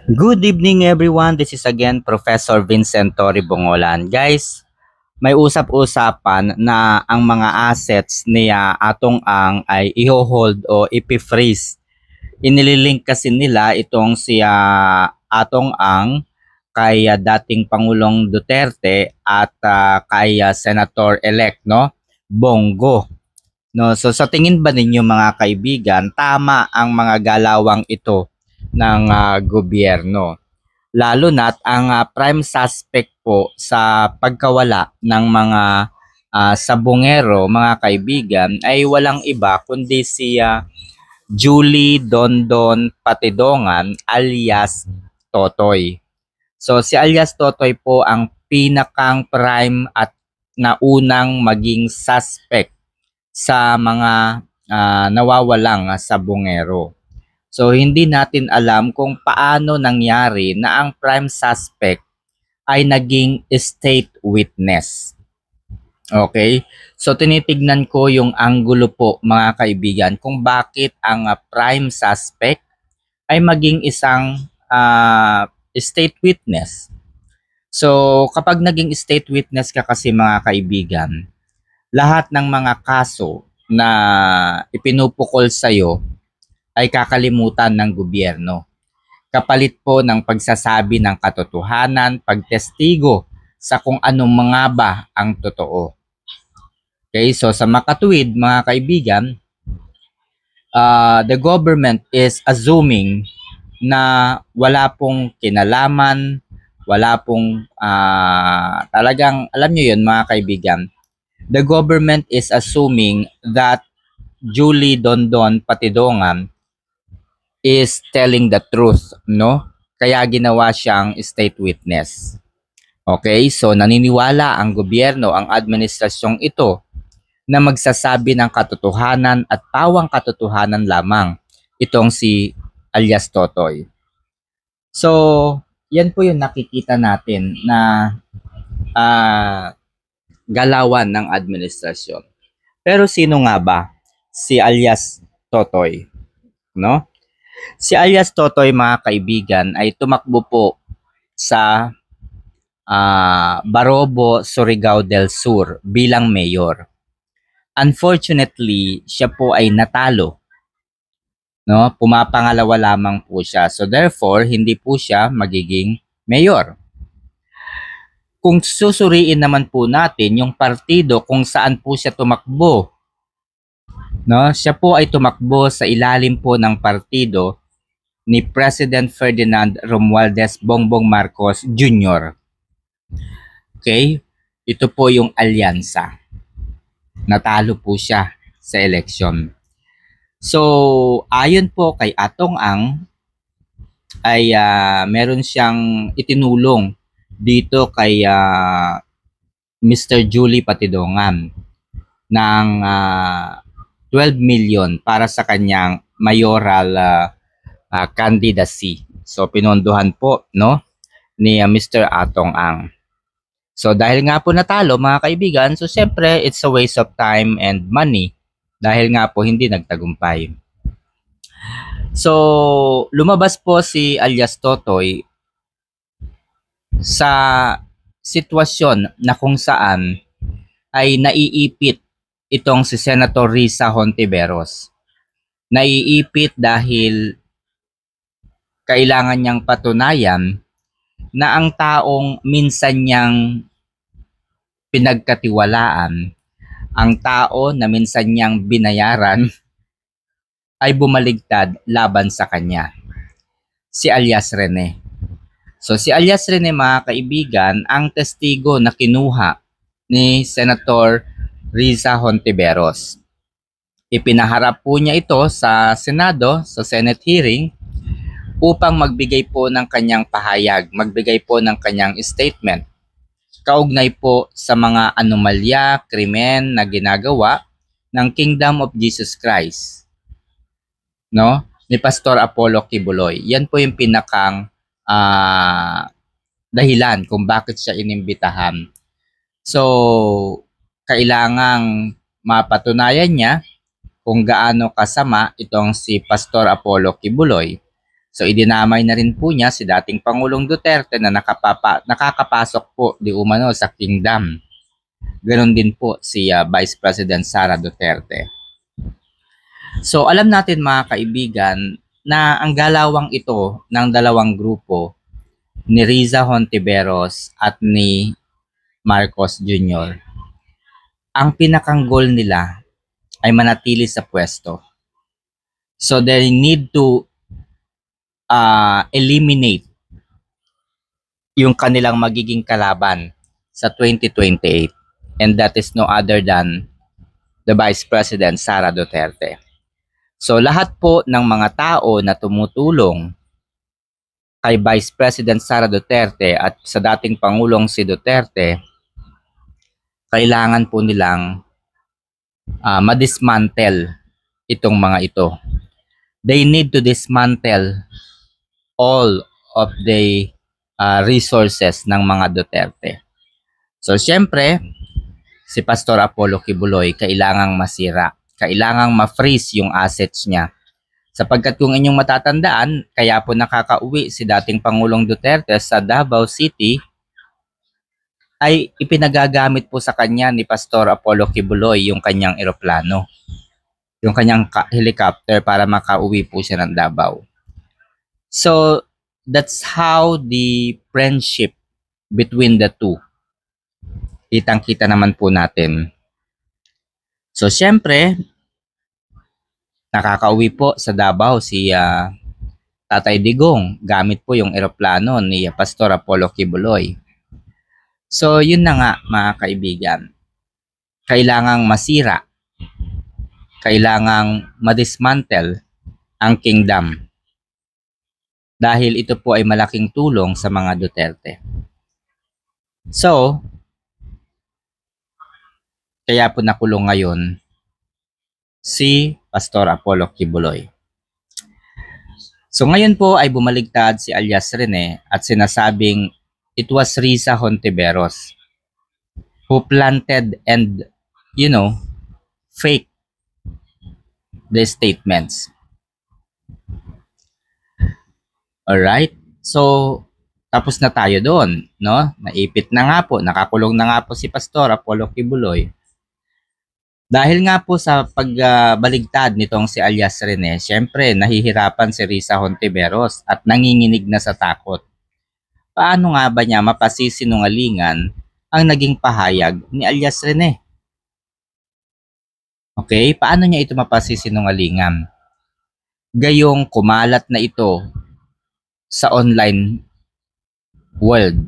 Good evening everyone. This is again Professor Vincent Torre Bongolan. Guys, may usap-usapan na ang mga assets niya Atong Ang ay i-hold o ipi-freeze. Inililink kasi nila itong si Atong Ang kay dating Pangulong Duterte at kay Senator-elect Bongo. No, so sa tingin ba ninyo mga kaibigan, tama ang mga galawang ito ng gobyerno? Lalo na't ang prime suspect po sa pagkawala ng mga sabongero, mga kaibigan, ay walang iba kundi si Julie Dondon Patidongan alias Totoy. So si alias Totoy po ang pinakang prime at naunang maging suspect sa mga nawawalang sabongero. So hindi natin alam kung paano nangyari na ang prime suspect ay naging state witness. Okay? So tinitignan ko yung anggulo po mga kaibigan kung bakit ang prime suspect ay maging isang state witness. So kapag naging state witness ka kasi mga kaibigan, lahat ng mga kaso na ipinupukol sa'yo ay kakalimutan ng gobyerno. Kapalit po ng pagsasabi ng katotohanan, pagtestigo sa kung anong mga ba ang totoo. Okay, so sa makatuwid mga kaibigan, the government is assuming na wala pong kinalaman, wala pong talagang, alam nyo yun mga kaibigan, the government is assuming that Julie Dondon Patidongan is telling the truth, no? Kaya ginawa siyang state witness. Okay, so naniniwala ang gobyerno, ang administrasyong ito na magsasabi ng katotohanan at pawang katotohanan lamang itong si alias Totoy. So, yan po yung nakikita natin na galawan ng administrasyon. Pero sino nga ba si alias Totoy? No? Si alias Totoy mga kaibigan ay tumakbo po sa Barobo, Surigao del Sur bilang mayor. Unfortunately, siya po ay natalo. No? Pumapangalawa lamang po siya. So therefore, hindi po siya magiging mayor. Kung susuriin naman po natin yung partido kung saan po siya tumakbo, no? Siya po ay tumakbo sa ilalim po ng partido ni President Ferdinand Romualdez Bongbong Marcos Jr. Okay? Ito po yung alyansa. Natalo po siya sa eleksyon. So, ayon po kay Atong Ang, ay meron siyang itinulong dito kay Mr. Julie Patidongan ng 12 million para sa kanyang mayoral candidacy. So, pinondohan po ni Mr. Atong Ang. So dahil nga po natalo mga kaibigan, so syempre it's a waste of time and money dahil nga po hindi nagtagumpay. So lumabas po si alias Totoy sa sitwasyon na kung saan ay naiipit itong si Senator Risa Hontiveros. Naiipit dahil kailangan niyang patunayan na ang taong minsan niyang pinagkatiwalaan, ang tao na minsan niyang binayaran ay bumaligtad laban sa kanya. Si alias Rene. So si alias Rene mga kaibigan, ang testigo na kinuha ni Senator Risa Hontiveros. Ipinaharap po niya ito sa Senado, sa Senate hearing, upang magbigay po ng kanyang pahayag, magbigay po ng kanyang statement kaugnay po sa mga anomalya, krimen na ginagawa ng Kingdom of Jesus Christ, ni Pastor Apollo Kibuloy. Yan po yung pinakang dahilan kung bakit siya inimbitahan. So, kailangang mapatunayan niya kung gaano kasama itong si Pastor Apollo Kibuloy. So idinamay na rin po niya si dating Pangulong Duterte na nakakapasok po di umano sa kingdom. Ganon din po si Vice President Sara Duterte. So alam natin mga kaibigan na ang galawang ito ng dalawang grupo ni Riza Hontiveros at ni Marcos Jr. Ang pinakang goal nila ay manatili sa pwesto. So they need to eliminate yung kanilang magiging kalaban sa 2028, and that is no other than the Vice President Sara Duterte. So lahat po ng mga tao na tumutulong kay Vice President Sara Duterte at sa dating Pangulong si Duterte, kailangan po nilang madismantle itong mga ito. They need to dismantle all of the resources ng mga Duterte. So syempre, si Pastor Apollo Kibuloy kailangang masira. Kailangang ma-freeze yung assets niya. Sapagkat kung inyong matatandaan, kaya po nakakauwi si dating Pangulong Duterte sa Davao City, ay ipinagagamit po sa kanya ni Pastor Apollo Kibuloy yung kanyang eroplano. Yung kanyang helicopter para makauwi po siya ng Davao. So, that's how the friendship between the two. Kitang-kita naman po natin. So, syempre, nakakauwi po sa Davao si Tatay Digong gamit po yung eroplano ni Pastor Apollo Kibuloy. So, yun na nga mga kaibigan. Kailangang masira. Kailangang madismantle ang kingdom. Dahil ito po ay malaking tulong sa mga Duterte. So, kaya po nakulong ngayon si Pastor Apollo Kibuloy. So ngayon po ay bumaligtad si alias Rene at sinasabing it was Riza Hontiveros who planted and, fake the statements. Alright? So, tapos na tayo doon, no? Naipit na nga po, nakakulong na nga po si Pastor Apollo Kibuloy. Dahil nga po sa pagbaligtad nitong si alias Rene, syempre nahihirapan si Riza Hontiveros at nanginginig na sa takot. Paano nga ba niya mapasisinungalingan ang naging pahayag ni alias Rene? Okay, paano niya ito mapasisinungalingan? Gayong kumalat na ito sa online world.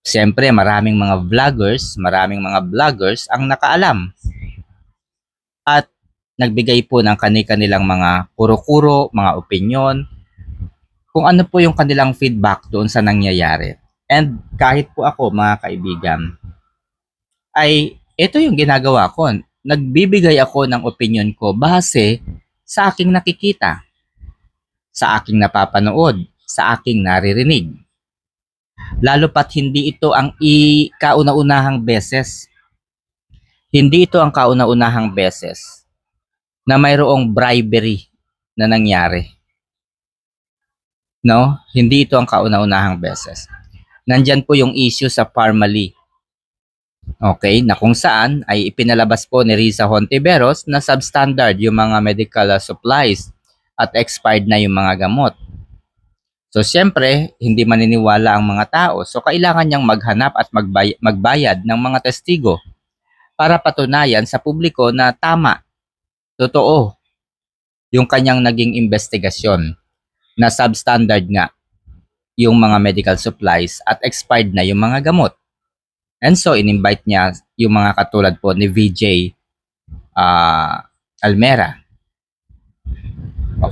Siyempre, maraming mga vloggers ang nakaalam. At nagbigay po ng kanilang mga kuro-kuro, mga opinyon, kung ano po yung kanilang feedback doon sa nangyayari. And kahit po ako, mga kaibigan, ay ito yung ginagawa ko. Nagbibigay ako ng opinyon ko base sa aking nakikita, sa aking napapanood, sa aking naririnig. Lalo pat hindi ito ang kauna-unahang beses. Hindi ito ang kauna-unahang beses na mayroong bribery na nangyari. No? Hindi ito ang kauna-unahang beses. Nandyan po yung issue sa Parmalee. Okay, na kung saan ay ipinalabas po ni Riza Hontiveros na substandard yung mga medical supplies at expired na yung mga gamot. So, siyempre, hindi maniniwala ang mga tao. So, kailangan niyang maghanap at magbayad ng mga testigo para patunayan sa publiko na tama, totoo, yung kanyang naging investigasyon na substandard nga yung mga medical supplies at expired na yung mga gamot. And so, in-invite niya yung mga katulad po ni VJ Almera.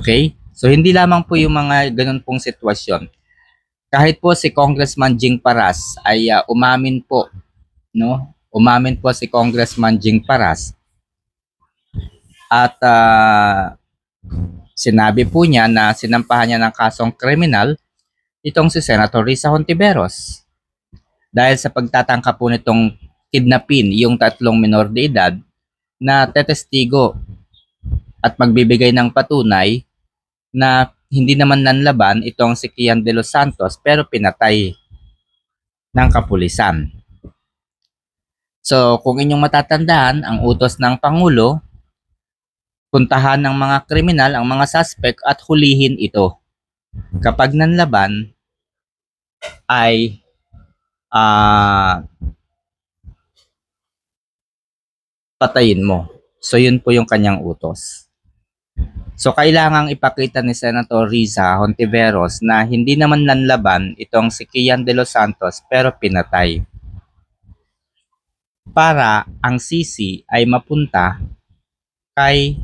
Okay? So, hindi lamang po yung mga ganun pong sitwasyon. Kahit po si Congressman Jing Paras ay umamin po, no? Umamin po si Congressman Jing Paras at sinabi po niya na sinampahan niya ng kasong kriminal itong si Senator Riza Hontiveros dahil sa pagtatangka po nitong kidnapin yung 3 minor de edad na tetestigo at magbibigay ng patunay na hindi naman nanlaban itong si Kian de los Santos pero pinatay ng kapulisan. So kung inyong matatandaan, ang utos ng Pangulo, puntahan ng mga kriminal ang mga suspect at hulihin ito. Kapag nanlaban ay patayin mo. So yun po yung kanyang utos. So kailangang ipakita ni Senator Riza Hontiveros na hindi naman nanlaban itong si Kian de los Santos pero pinatay. Para ang sisi ay mapunta kay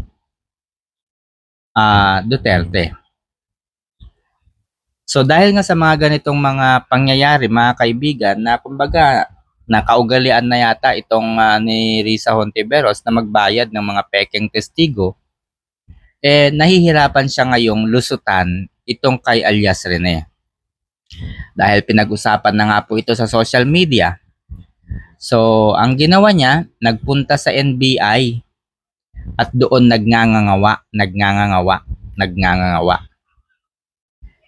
Duterte. So dahil nga sa mga ganitong mga pangyayari mga kaibigan na kumbaga nakaugalian na yata itong ni Riza Hontiveros na magbayad ng mga pekeng testigo, nahihirapan siya ngayong lusutan itong kay alias Rene. Dahil pinag-usapan na nga po ito sa social media. So, ang ginawa niya, nagpunta sa NBI at doon nagngangawa.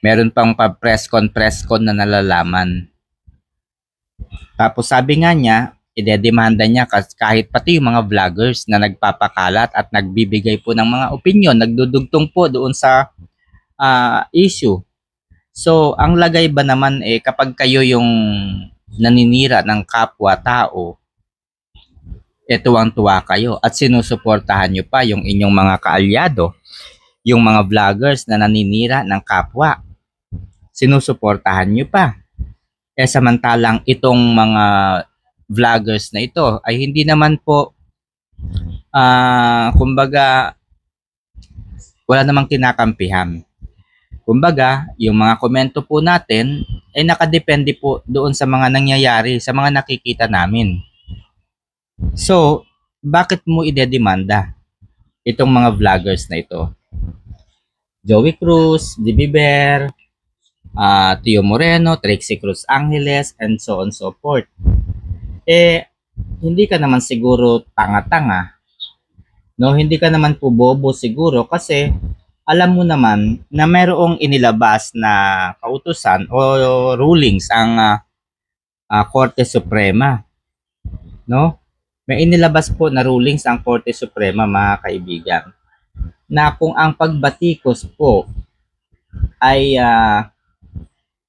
Meron pang pa-press con na nalalaman. Tapos sabi nga niya, idedemanda niya kahit pati yung mga vloggers na nagpapakalat at nagbibigay po ng mga opinion, nagdudugtong po doon sa issue. So, ang lagay ba naman kapag kayo yung naninira ng kapwa-tao, tuwang-tuwa kayo at sinusuportahan nyo pa yung inyong mga kaalyado, yung mga vloggers na naninira ng kapwa. Sinusuportahan nyo pa. Samantalang itong mga vloggers na ito ay hindi naman po kumbaga wala namang kinakampihan. Kumbaga, yung mga komento po natin ay nakadepende po doon sa mga nangyayari, sa mga nakikita namin. So, bakit mo idedemanda itong mga vloggers na ito? Joey Cruz, Dibiber, Tio Moreno, Trixie Cruz Angeles, and so on so forth. Hindi ka naman siguro tanga-tanga. No, hindi ka naman po bobo siguro kasi alam mo naman na mayroong inilabas na kautusan o rulings ang Korte Suprema. No? May inilabas po na rulings ang Korte Suprema mga kaibigan na kung ang pagbatikos po ay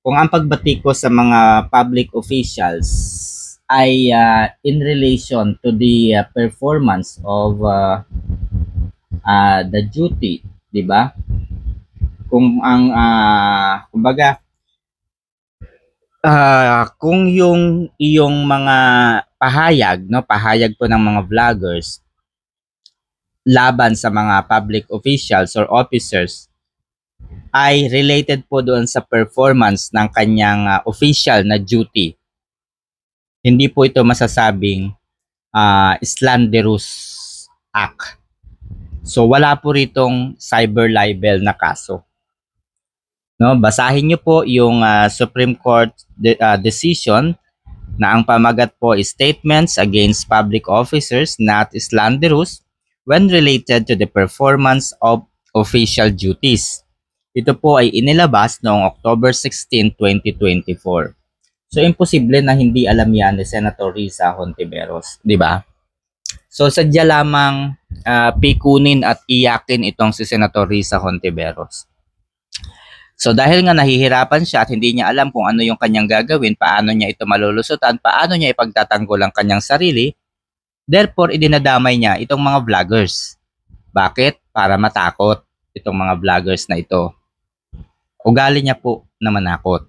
kung ang pagbatikos sa mga public officials ay in relation to the performance of the duty, di ba? Kung ang kumbaga kung yung iyong mga pahayag po ng mga vloggers laban sa mga public officials or officers ay related po doon sa performance ng kanyang official na duty. Hindi po ito masasabing slanderous act. So wala po ritong cyber libel na kaso. No, basahin niyo po yung Supreme Court decision na ang pamagat po is statements against public officers not slanderous when related to the performance of official duties. Ito po ay inilabas noong October 16, 2024. So imposible na hindi alam yan ni Senator Riza Hontiveros, di ba? So sadya lamang pikunin at iyakin itong si Senator Riza Hontiveros. So dahil nga nahihirapan siya at hindi niya alam kung ano yung kanyang gagawin, paano niya ito malulusutan, paano niya ipagtatanggol ang kanyang sarili, therefore idinadamay niya itong mga vloggers. Bakit? Para matakot itong mga vloggers na ito. Ugali niya po na manakot.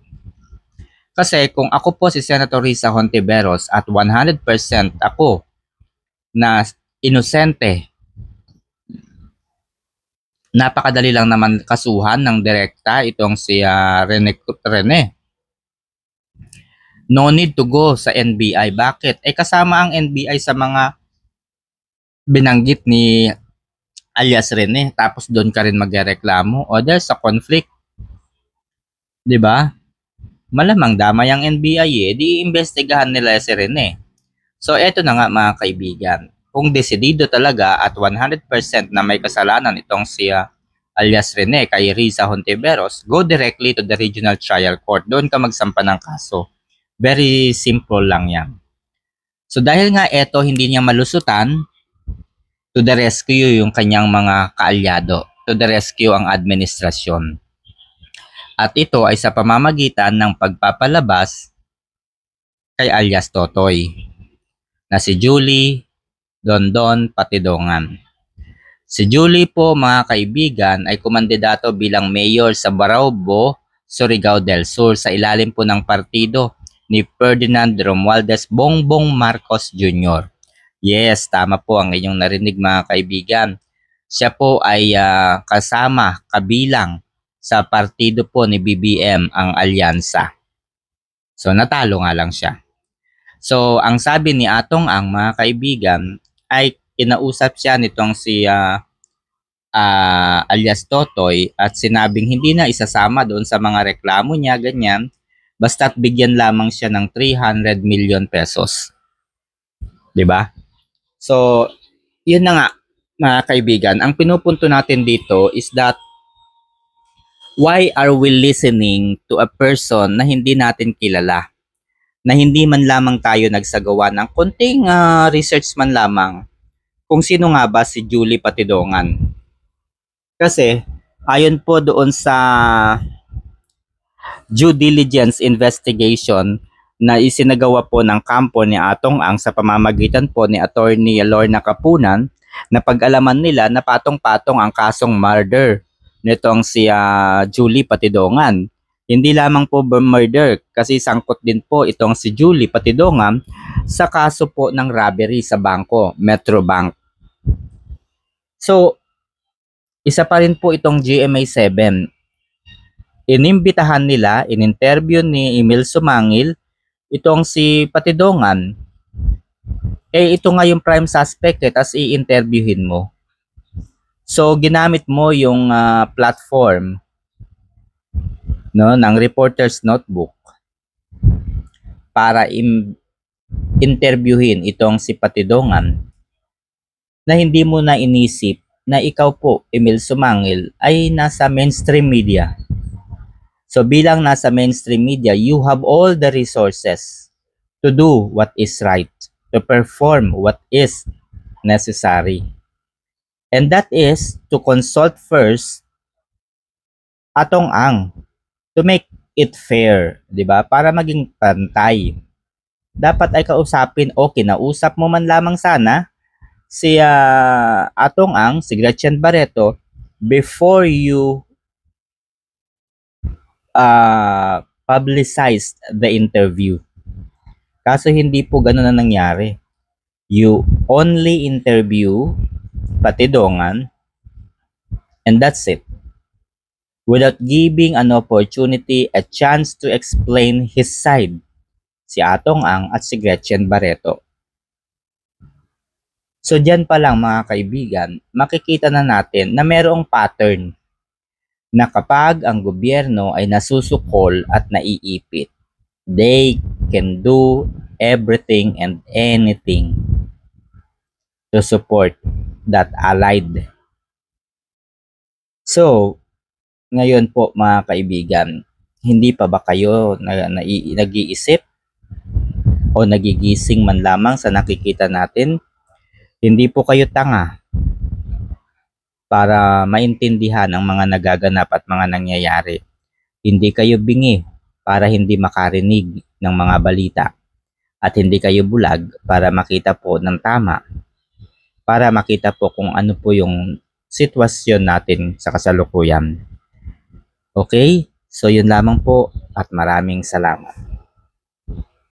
Kasi kung ako po si Senator Riza Hontiveros at 100% ako na inosente, napakadali lang naman kasuhan ng direkta itong si Rene. No need to go sa NBI. Bakit? Kasama ang NBI sa mga binanggit ni alias Rene. Tapos doon ka rin magreklamo. O there's a conflict. Diba? Malamang damay ang NBI di iimbestigahan nila si Rene. So eto na nga mga kaibigan. Kung desidido talaga at 100% na may kasalanan itong si alias Rene kay Riza Hontiveros, go directly to the Regional Trial Court. Doon ka magsampa ng kaso. Very simple lang yan. So dahil nga eto hindi niya malusutan, to the rescue yung kanyang mga kaalyado. To the rescue ang administrasyon. At ito ay sa pamamagitan ng pagpapalabas kay alias Totoy na si Julie Dondon Patidongan. Si Julie po mga kaibigan ay kumandidato bilang mayor sa Baraubo, Surigao del Sur sa ilalim po ng partido ni Ferdinand Romualdez Bongbong Marcos Jr. Yes, tama po ang inyong narinig mga kaibigan. Siya po ay kasama, kabilang sa partido po ni BBM ang alyansa. So natalo nga lang siya. So ang sabi ni Atong ang mga kaibigan ay kinausap siya nitong si alias Totoy at sinabing hindi na isasama doon sa mga reklamo niya, ganyan. Basta't bigyan lamang siya ng 300 million pesos. 'Di ba? So, yun na nga mga kaibigan. Ang pinupunto natin dito is that why are we listening to a person na hindi natin kilala? Na hindi man lamang tayo nagsagawa ng konting research man lamang kung sino nga ba si Julie Patidongan. Kasi ayon po doon sa due diligence investigation na isinagawa po ng kampo ni Atong Ang sa pamamagitan po ni Attorney Lorna Kapunan, na pag-alaman nila na patong-patong ang kasong murder nitong si Julie Patidongan. Hindi lamang po murder kasi sangkot din po itong si Julie Patidongan sa kaso po ng robbery sa bangko, Metrobank. So, isa pa rin po itong GMA7. Inimbitahan nila, in-interview ni Emil Sumangil itong si Patidongan. Eh ito nga yung prime suspect tas i-interviewin mo. So ginamit mo yung platform ng reporter's notebook para interviewin itong si Patidongan na hindi mo na inisip na ikaw po, Emil Sumangil, ay nasa mainstream media. So bilang nasa mainstream media, you have all the resources to do what is right, to perform what is necessary. And that is to consult first Atong Ang to make it fair, 'di ba? Para maging pantay. Dapat ay kausapin o kinausap mo man lamang sana si Atong Ang, si Gretchen Barreto before you publicized the interview. Kaso hindi po ganoon na nangyari. You only interview Patidongan and that's it. Without giving an opportunity, a chance to explain his side, si Atong Ang at si Gretchen Barreto. So dyan pa lang mga kaibigan, makikita na natin na mayroong pattern na kapag ang gobyerno ay nasusukol at naiipit, they can do everything and anything to support that allied. So, ngayon po mga kaibigan, hindi pa ba kayo nag-iisip o nagigising man lamang sa nakikita natin? Hindi po kayo tanga para maintindihan ang mga nagaganap at mga nangyayari. Hindi kayo bingi para hindi makarinig ng mga balita. At hindi kayo bulag para makita po ng tama. Para makita po kung ano po yung sitwasyon natin sa kasalukuyan. Okay? So yun lamang po at maraming salamat.